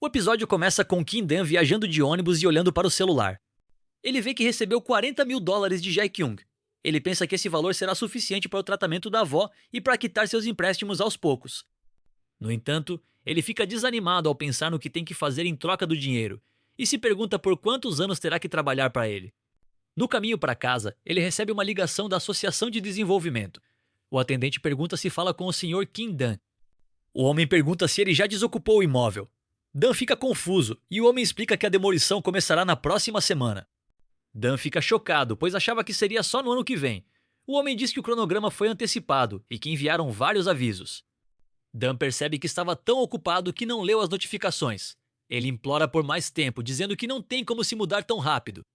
episódio começa com Kim Dan viajando de ônibus e olhando para o celular. Ele vê que recebeu $40 mil de Jae-kyung. Ele pensa que esse valor será suficiente para o tratamento da avó e para quitar seus empréstimos aos poucos. No entanto, ele fica desanimado ao pensar no que tem que fazer em troca do dinheiro e se pergunta por quantos anos terá que trabalhar para ele. No caminho para casa, ele recebe uma ligação da Associação de Desenvolvimento. O atendente pergunta se fala com o Sr. Kim Dan. O homem pergunta se ele já desocupou o imóvel. Dan fica confuso e o homem explica que a demolição começará na próxima semana. Dan fica chocado, pois achava que seria só no ano que vem. O homem diz que o cronograma foi antecipado e que enviaram vários avisos. Dan percebe que estava tão ocupado que não leu as notificações. Ele implora por mais tempo, dizendo que não tem como se mudar tão rápido.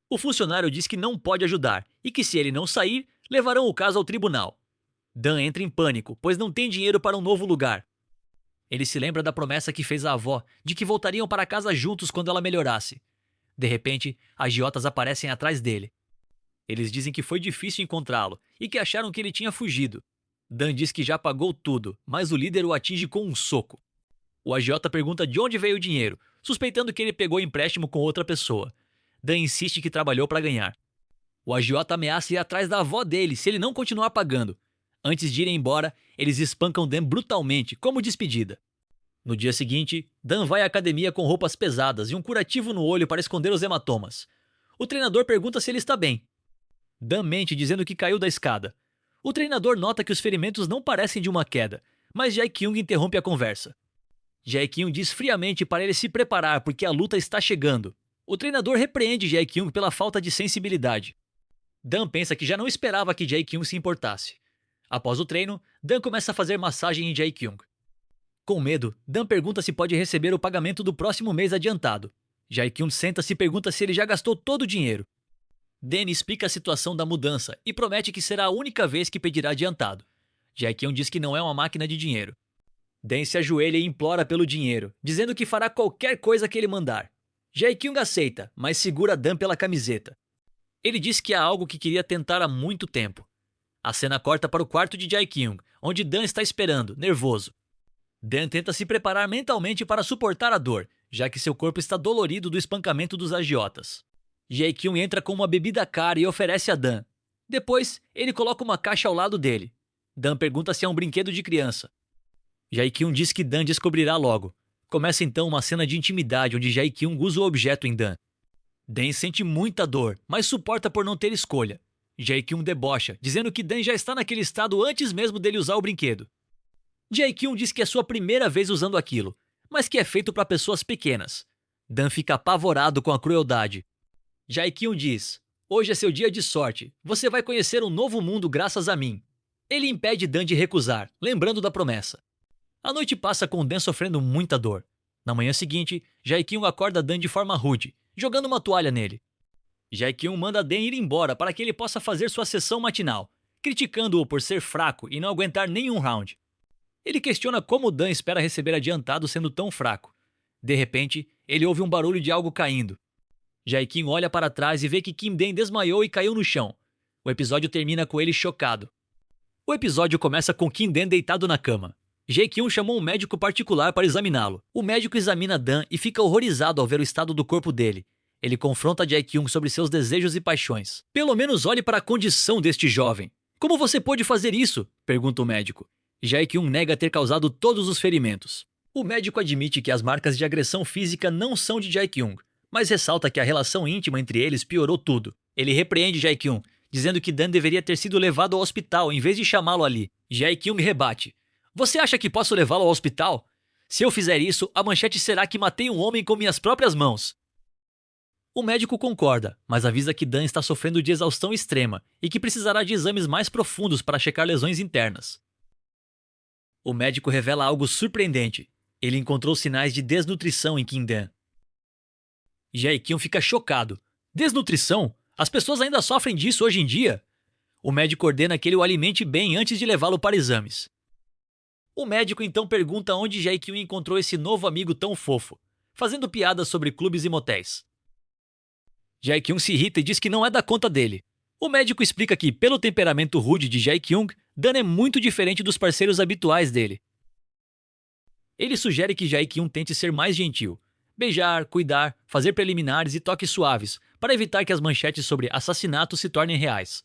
O funcionário diz que não pode ajudar e que se ele não sair, levarão o caso ao tribunal. Dan entra em pânico, pois não tem dinheiro para um novo lugar. Ele se lembra da promessa que fez à avó de que voltariam para casa juntos quando ela melhorasse. De repente, agiotas aparecem atrás dele. Eles dizem que foi difícil encontrá-lo e que acharam que ele tinha fugido. Dan diz que já pagou tudo, mas o líder o atinge com um soco. O agiota pergunta de onde veio o dinheiro, suspeitando que ele pegou empréstimo com outra pessoa. Dan insiste que trabalhou para ganhar. O agiota ameaça ir atrás da avó dele se ele não continuar pagando. Antes de irem embora, eles espancam Dan brutalmente, como despedida. No dia seguinte, Dan vai à academia com roupas pesadas e um curativo no olho para esconder os hematomas. O treinador pergunta se ele está bem. Dan mente dizendo que caiu da escada. O treinador nota que os ferimentos não parecem de uma queda, mas Jae-kyung interrompe a conversa. Jae-kyung diz friamente para ele se preparar porque a luta está chegando. O treinador repreende Jae-kyung pela falta de sensibilidade. Dan pensa que já não esperava que Jae-kyung se importasse. Após o treino, Dan começa a fazer massagem em Jae-kyung. Com medo, Dan pergunta se pode receber o pagamento do próximo mês adiantado. Jae-kyung senta-se e pergunta se ele já gastou todo o dinheiro. Dan explica a situação da mudança e promete que será a única vez que pedirá adiantado. Jae-kyung diz que não é uma máquina de dinheiro. Dan se ajoelha e implora pelo dinheiro, dizendo que fará qualquer coisa que ele mandar. Jae-kyung aceita, mas segura Dan pela camiseta. Ele diz que há algo que queria tentar há muito tempo. A cena corta para o quarto de Jae-kyung, onde Dan está esperando, nervoso. Dan tenta se preparar mentalmente para suportar a dor, já que seu corpo está dolorido do espancamento dos agiotas. Jae-kyung entra com uma bebida cara e oferece a Dan. Depois, ele coloca uma caixa ao lado dele. Dan pergunta se é um brinquedo de criança. Jae-kyung diz que Dan descobrirá logo. Começa então uma cena de intimidade onde Jae-kyung usa o objeto em Dan. Dan sente muita dor, mas suporta por não ter escolha. Jae-kyung debocha, dizendo que Dan já está naquele estado antes mesmo dele usar o brinquedo. Jae-kyung diz que é sua primeira vez usando aquilo, mas que é feito para pessoas pequenas. Dan fica apavorado com a crueldade. Jae-kyung diz: "Hoje é seu dia de sorte, você vai conhecer um novo mundo graças a mim." Ele impede Dan de recusar, lembrando da promessa. A noite passa com Dan sofrendo muita dor. Na manhã seguinte, Jae-kyung acorda Dan de forma rude, jogando uma toalha nele. Jae-kyung manda Dan ir embora para que ele possa fazer sua sessão matinal, criticando-o por ser fraco e não aguentar nenhum round. Ele questiona como Dan espera receber adiantado sendo tão fraco. De repente, ele ouve um barulho de algo caindo. Jae-kyung olha para trás e vê que Kim Dan desmaiou e caiu no chão. O episódio termina com ele chocado. O episódio começa com Kim Dan deitado na cama. Jae-kyung chamou um médico particular para examiná-lo. O médico examina Dan e fica horrorizado ao ver o estado do corpo dele. Ele confronta Jae-kyung sobre seus desejos e paixões. "Pelo menos olhe para a condição deste jovem. Como você pôde fazer isso?" pergunta o médico. Jae-kyung nega ter causado todos os ferimentos. O médico admite que as marcas de agressão física não são de Jae-kyung, mas ressalta que a relação íntima entre eles piorou tudo. Ele repreende Jae-kyung, dizendo que Dan deveria ter sido levado ao hospital em vez de chamá-lo ali. Jae-kyung rebate: "Você acha que posso levá-lo ao hospital? Se eu fizer isso, a manchete será que matei um homem com minhas próprias mãos." O médico concorda, mas avisa que Dan está sofrendo de exaustão extrema e que precisará de exames mais profundos para checar lesões internas. O médico revela algo surpreendente. Ele encontrou sinais de desnutrição em Kim Dan. Jae-kyung fica chocado. "Desnutrição? As pessoas ainda sofrem disso hoje em dia?" O médico ordena que ele o alimente bem antes de levá-lo para exames. O médico então pergunta onde Jae-kyung encontrou esse novo amigo tão fofo, fazendo piadas sobre clubes e motéis. Jae-kyung se irrita e diz que não é da conta dele. O médico explica que, pelo temperamento rude de Jae-kyung, Dan é muito diferente dos parceiros habituais dele. Ele sugere que Jae-kyun tente ser mais gentil. Beijar, cuidar, fazer preliminares e toques suaves, para evitar que as manchetes sobre assassinato se tornem reais.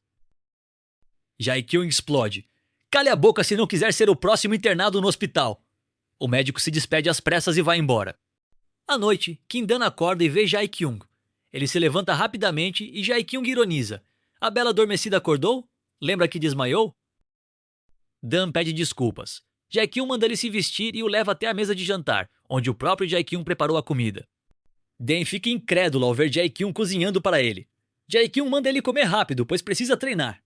Jae-kyun explode. Cale a boca se não quiser ser o próximo internado no hospital. O médico se despede às pressas e vai embora. À noite, Kim-dan acorda e vê Jae-kyun. Ele se levanta rapidamente e Jae-kyun ironiza. A bela adormecida acordou? Lembra que desmaiou? Dan pede desculpas. Jae-kyun manda ele se vestir e o leva até a mesa de jantar, onde o próprio Jae-kyun preparou a comida. Dan fica incrédulo ao ver Jae-kyun cozinhando para ele. Jae-kyun manda ele comer rápido, pois precisa treinar.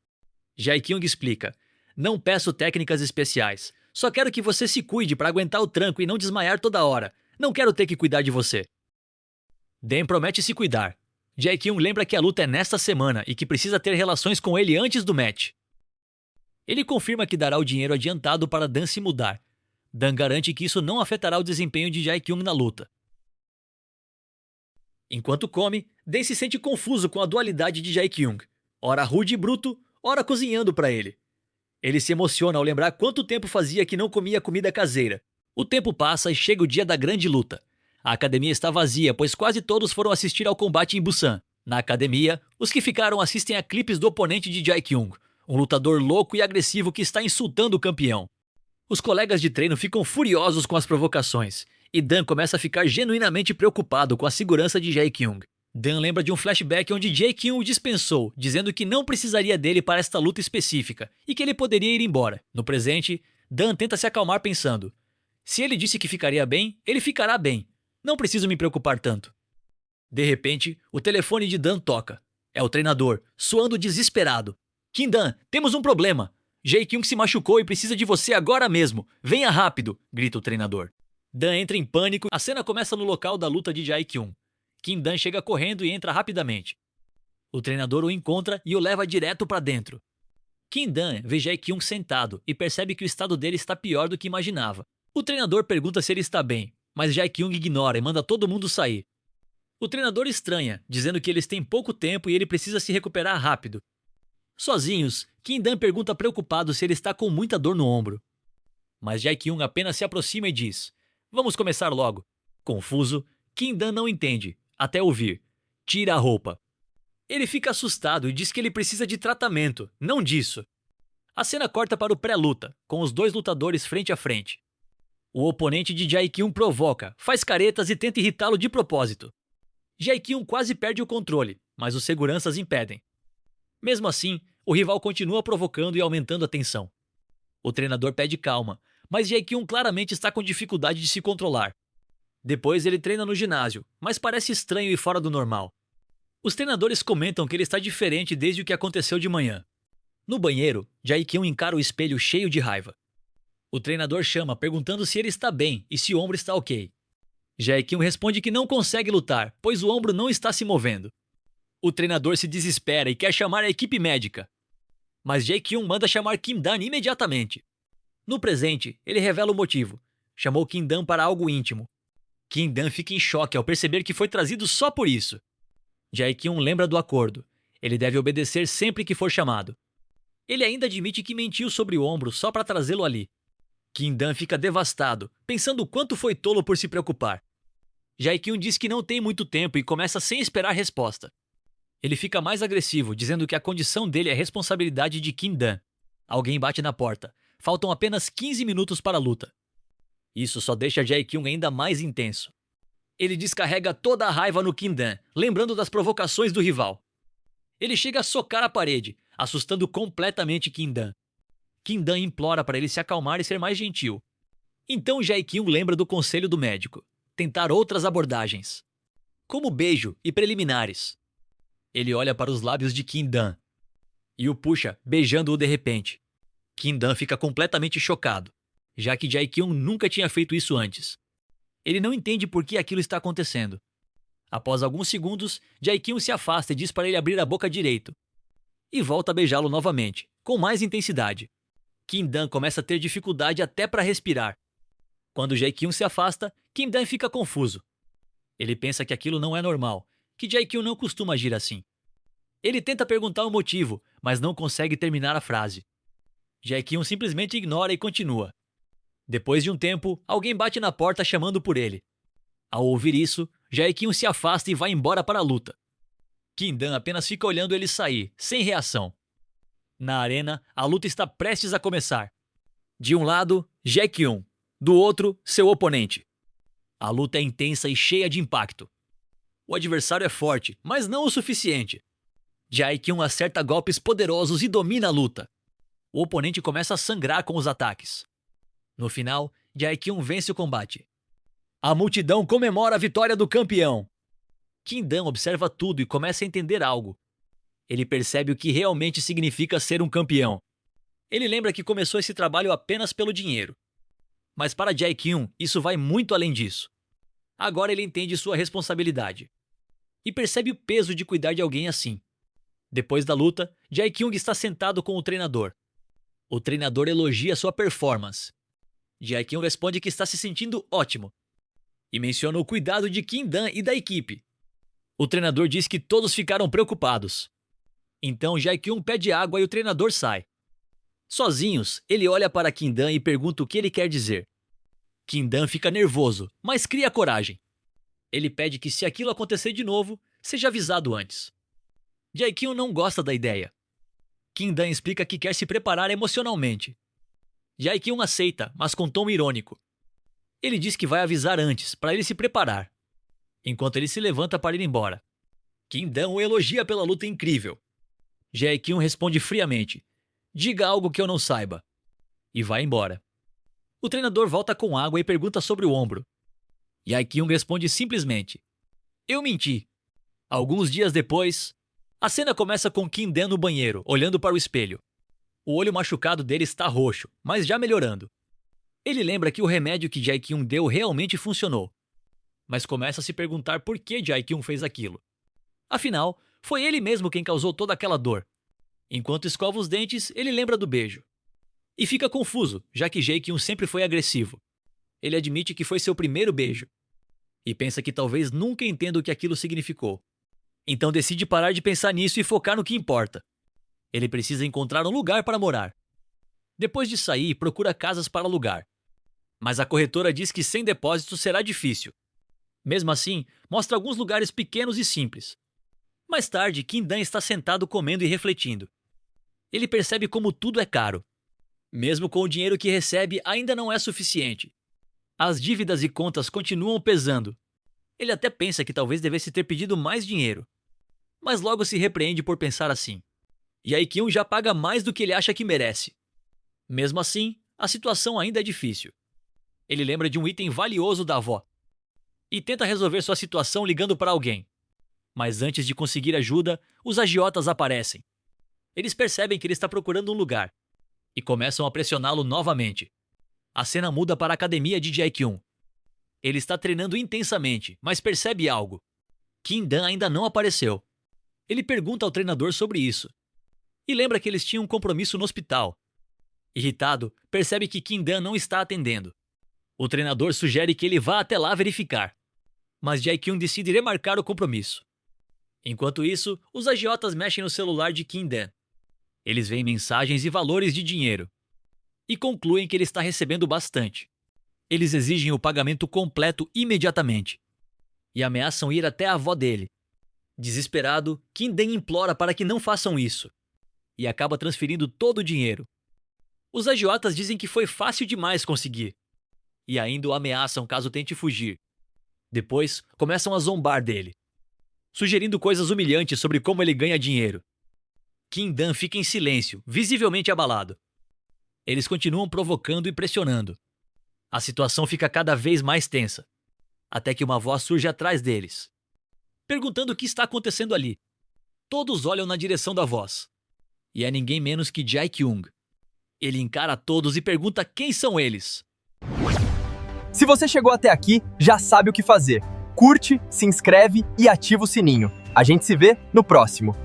Jae-kyun explica. Não peço técnicas especiais. Só quero que você se cuide para aguentar o tranco e não desmaiar toda hora. Não quero ter que cuidar de você. Dan promete se cuidar. Jae-kyun lembra que a luta é nesta semana e que precisa ter relações com ele antes do match. Ele confirma que dará o dinheiro adiantado para Dan se mudar. Dan garante que isso não afetará o desempenho de Jae-kyun na luta. Enquanto come, Dan se sente confuso com a dualidade de Jae-kyun. Ora rude e bruto, ora cozinhando para ele. Ele se emociona ao lembrar quanto tempo fazia que não comia comida caseira. O tempo passa e chega o dia da grande luta. A academia está vazia, pois quase todos foram assistir ao combate em Busan. Na academia, os que ficaram assistem a clipes do oponente de Jae-kyun, um lutador louco e agressivo que está insultando o campeão. Os colegas de treino ficam furiosos com as provocações, e Dan começa a ficar genuinamente preocupado com a segurança de Jae-kyun. Dan lembra de um flashback onde Jae-kyun o dispensou, dizendo que não precisaria dele para esta luta específica e que ele poderia ir embora. No presente, Dan tenta se acalmar pensando: se ele disse que ficaria bem, ele ficará bem. Não preciso me preocupar tanto. De repente, o telefone de Dan toca. É o treinador, suando desesperado. Kim-dan, temos um problema. Jae-kyun se machucou e precisa de você agora mesmo. Venha rápido, grita o treinador. Dan entra em pânico. A cena começa no local da luta de Jae-kyun. Kim-dan chega correndo e entra rapidamente. O treinador o encontra e o leva direto para dentro. Kim-dan vê Jae-kyun sentado e percebe que o estado dele está pior do que imaginava. O treinador pergunta se ele está bem, mas Jae-kyun ignora e manda todo mundo sair. O treinador estranha, dizendo que eles têm pouco tempo e ele precisa se recuperar rápido. Sozinhos, Kim-dan pergunta preocupado se ele está com muita dor no ombro. Mas Jae-kyun apenas se aproxima e diz: vamos começar logo. Confuso, Kim-dan não entende, até ouvir: tira a roupa. Ele fica assustado e diz que ele precisa de tratamento, não disso. A cena corta para o pré-luta, com os dois lutadores frente a frente. O oponente de Jae-kyun provoca, faz caretas e tenta irritá-lo de propósito. Jae-kyun quase perde o controle, mas os seguranças impedem. Mesmo assim, o rival continua provocando e aumentando a tensão. O treinador pede calma, mas Jae-kyun claramente está com dificuldade de se controlar. Depois ele treina no ginásio, mas parece estranho e fora do normal. Os treinadores comentam que ele está diferente desde o que aconteceu de manhã. No banheiro, Jae-kyun encara o espelho cheio de raiva. O treinador chama perguntando se ele está bem e se o ombro está ok. Jae-kyun responde que não consegue lutar, pois o ombro não está se movendo. O treinador se desespera e quer chamar a equipe médica. Mas Jae-kyun manda chamar Kim-dan imediatamente. No presente, ele revela o motivo. Chamou Kim-dan para algo íntimo. Kim-dan fica em choque ao perceber que foi trazido só por isso. Jae-kyun lembra do acordo. Ele deve obedecer sempre que for chamado. Ele ainda admite que mentiu sobre o ombro só para trazê-lo ali. Kim-dan fica devastado, pensando o quanto foi tolo por se preocupar. Jae-kyun diz que não tem muito tempo e começa sem esperar resposta. Ele fica mais agressivo, dizendo que a condição dele é responsabilidade de Kim-dan. Alguém bate na porta. Faltam apenas 15 minutos para a luta. Isso só deixa Jae-kyun ainda mais intenso. Ele descarrega toda a raiva no Kim-dan, lembrando das provocações do rival. Ele chega a socar a parede, assustando completamente Kim-dan. Kim-dan implora para ele se acalmar e ser mais gentil. Então Jae-kyun lembra do conselho do médico: tentar outras abordagens, como beijo e preliminares. Ele olha para os lábios de Kim-dan e o puxa, beijando-o de repente. Kim-dan fica completamente chocado, já que Jae-kyun nunca tinha feito isso antes. Ele não entende por que aquilo está acontecendo. Após alguns segundos, Jae-kyun se afasta e diz para ele abrir a boca direito. E volta a beijá-lo novamente, com mais intensidade. Kim-dan começa a ter dificuldade até para respirar. Quando Jae-kyun se afasta, Kim-dan fica confuso. Ele pensa que aquilo não é normal, que Jae-kyun não costuma agir assim. Ele tenta perguntar o motivo, mas não consegue terminar a frase. Jae-kyun simplesmente ignora e continua. Depois de um tempo, alguém bate na porta chamando por ele. Ao ouvir isso, Jae-kyun se afasta e vai embora para a luta. Kim-dan apenas fica olhando ele sair, sem reação. Na arena, a luta está prestes a começar. De um lado, Jae-kyun, do outro, seu oponente. A luta é intensa e cheia de impacto. O adversário é forte, mas não o suficiente. Jae-kyun acerta golpes poderosos e domina a luta. O oponente começa a sangrar com os ataques. No final, Jae-kyun vence o combate. A multidão comemora a vitória do campeão. Kim-dan observa tudo e começa a entender algo. Ele percebe o que realmente significa ser um campeão. Ele lembra que começou esse trabalho apenas pelo dinheiro. Mas para Jae-kyun, isso vai muito além disso. Agora ele entende sua responsabilidade. E percebe o peso de cuidar de alguém assim. Depois da luta, Jae-kyun está sentado com o treinador. O treinador elogia sua performance. Jae-kyun responde que está se sentindo ótimo. E menciona o cuidado de Kim-dan e da equipe. O treinador diz que todos ficaram preocupados. Então Jae-kyun pede água e o treinador sai. Sozinhos, ele olha para Kim-dan e pergunta o que ele quer dizer. Kim-dan fica nervoso, mas cria coragem. Ele pede que se aquilo acontecer de novo, seja avisado antes. Jae-kyun não gosta da ideia. Kim-dan explica que quer se preparar emocionalmente. Jae-kyun aceita, mas com tom irônico. Ele diz que vai avisar antes, para ele se preparar. Enquanto ele se levanta para ir embora. Kim-dan o elogia pela luta incrível. Jae-kyun responde friamente: "Diga algo que eu não saiba." E vai embora. O treinador volta com água e pergunta sobre o ombro. Jae-kyun responde simplesmente: "Eu menti." Alguns dias depois, a cena começa com Kim-dan no banheiro, olhando para o espelho. O olho machucado dele está roxo, mas já melhorando. Ele lembra que o remédio que Jae-kyun deu realmente funcionou. Mas começa a se perguntar por que Jae-kyun fez aquilo. Afinal, foi ele mesmo quem causou toda aquela dor. Enquanto escova os dentes, ele lembra do beijo. E fica confuso, já que Jae-kyun sempre foi agressivo. Ele admite que foi seu primeiro beijo. E pensa que talvez nunca entenda o que aquilo significou. Então decide parar de pensar nisso e focar no que importa. Ele precisa encontrar um lugar para morar. Depois de sair, procura casas para alugar. Mas a corretora diz que sem depósito será difícil. Mesmo assim, mostra alguns lugares pequenos e simples. Mais tarde, Kim-dan está sentado comendo e refletindo. Ele percebe como tudo é caro. Mesmo com o dinheiro que recebe, ainda não é suficiente. As dívidas e contas continuam pesando. Ele até pensa que talvez devesse ter pedido mais dinheiro. Mas logo se repreende por pensar assim. Jae-kyun já paga mais do que ele acha que merece. Mesmo assim, a situação ainda é difícil. Ele lembra de um item valioso da avó. E tenta resolver sua situação ligando para alguém. Mas antes de conseguir ajuda, os agiotas aparecem. Eles percebem que ele está procurando um lugar. E começam a pressioná-lo novamente. A cena muda para a academia de Jae-kyun. Ele está treinando intensamente, mas percebe algo. Kim-dan ainda não apareceu. Ele pergunta ao treinador sobre isso. E lembra que eles tinham um compromisso no hospital. Irritado, percebe que Kim-dan não está atendendo. O treinador sugere que ele vá até lá verificar. Mas Jae-kyun decide remarcar o compromisso. Enquanto isso, os agiotas mexem no celular de Kim-dan. Eles veem mensagens e valores de dinheiro. E concluem que ele está recebendo bastante. Eles exigem o pagamento completo imediatamente. E ameaçam ir até a avó dele. Desesperado, Kim-dan implora para que não façam isso. E acaba transferindo todo o dinheiro. Os agiotas dizem que foi fácil demais conseguir. E ainda o ameaçam caso tente fugir. Depois, começam a zombar dele, sugerindo coisas humilhantes sobre como ele ganha dinheiro. Kim-dan fica em silêncio, visivelmente abalado. Eles continuam provocando e pressionando. A situação fica cada vez mais tensa, até que uma voz surge atrás deles, perguntando o que está acontecendo ali. Todos olham na direção da voz. E é ninguém menos que Jae-kyun. Ele encara todos e pergunta quem são eles. Se você chegou até aqui, já sabe o que fazer. Curte, se inscreve e ativa o sininho. A gente se vê no próximo.